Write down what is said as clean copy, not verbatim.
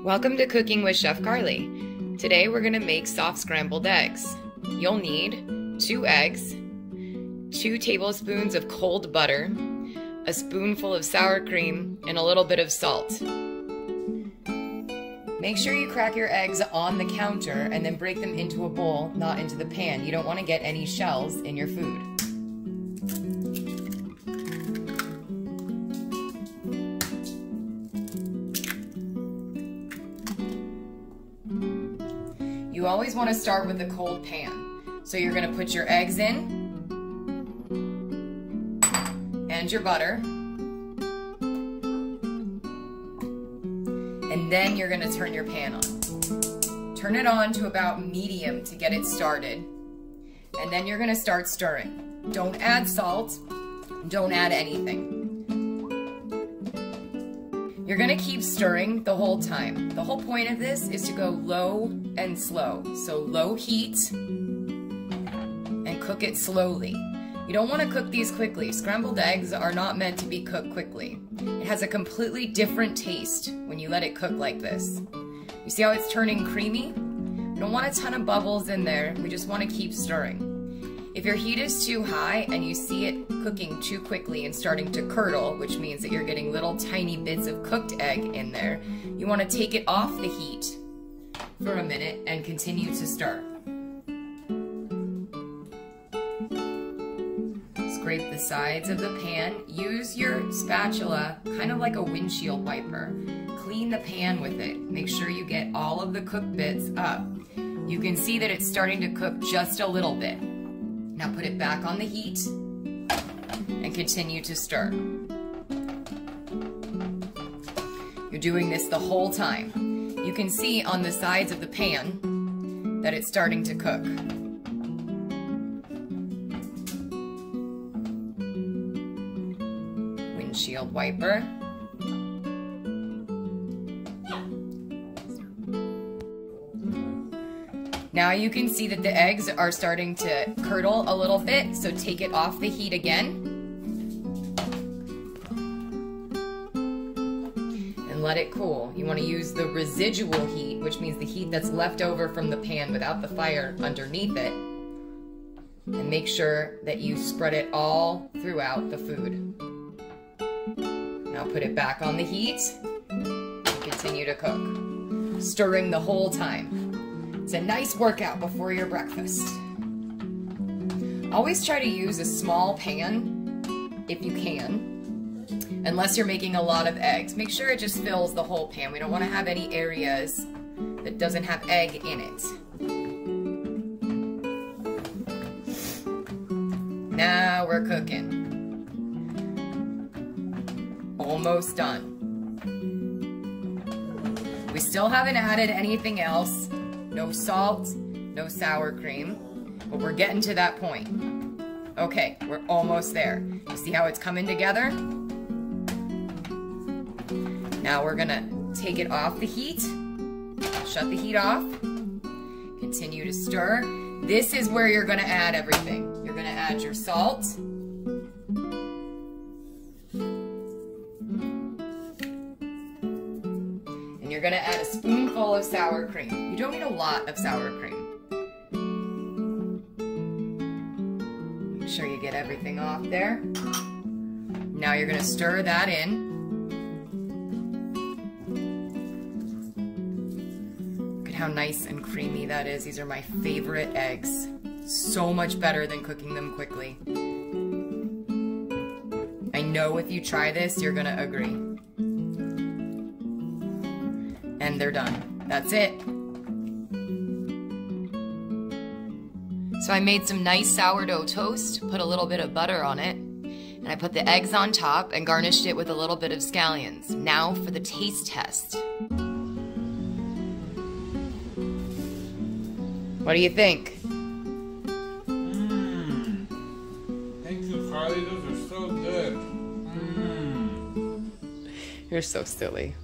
Welcome to Cooking with Chef Carly. Today we're going to make soft scrambled eggs. You'll need 2 eggs, 2 tablespoons of cold butter, a spoonful of sour cream, and a little bit of salt. Make sure you crack your eggs on the counter and then break them into a bowl, not into the pan. You don't want to get any shells in your food. You always want to start with a cold pan. So you're going to put your eggs in and your butter. And then you're going to turn your pan on. Turn it on to about medium to get it started. And then you're going to start stirring. Don't add salt. Don't add anything. You're going to keep stirring the whole time. The whole point of this is to go low and slow. So low heat and cook it slowly. You don't want to cook these quickly. Scrambled eggs are not meant to be cooked quickly. It has a completely different taste when you let it cook like this. You see how it's turning creamy? We don't want a ton of bubbles in there. We just want to keep stirring. If your heat is too high and you see it cooking too quickly and starting to curdle, which means that you're getting little tiny bits of cooked egg in there, you want to take it off the heat for a minute and continue to stir. Scrape the sides of the pan. Use your spatula kind of like a windshield wiper. Clean the pan with it. Make sure you get all of the cooked bits up. You can see that it's starting to cook just a little bit. Now put it back on the heat and continue to stir. You're doing this the whole time. You can see on the sides of the pan that it's starting to cook. Windshield wiper. Now you can see that the eggs are starting to curdle a little bit, so take it off the heat again. And let it cool. You want to use the residual heat, which means the heat that's left over from the pan without the fire underneath it. And make sure that you spread it all throughout the food. Now put it back on the heat and continue to cook, stirring the whole time. It's a nice workout before your breakfast. Always try to use a small pan if you can, unless you're making a lot of eggs. Make sure it just fills the whole pan. We don't want to have any areas that doesn't have egg in it. Now we're cooking. Almost done. We still haven't added anything else. No salt, no sour cream, but we're getting to that point. Okay, we're almost there. You see how it's coming together? Now we're gonna take it off the heat, shut the heat off, continue to stir. This is where you're gonna add everything. You're gonna add your salt, you're going to add a spoonful of sour cream. You don't need a lot of sour cream. Make sure you get everything off there. Now you're going to stir that in. Look at how nice and creamy that is. These are my favorite eggs. So much better than cooking them quickly. I know if you try this, you're going to agree. And they're done. That's it. So I made some nice sourdough toast, put a little bit of butter on it, and I put the eggs on top and garnished it with a little bit of scallions. Now for the taste test. What do you think? Thank you, Carly. Those are so good. You're so silly.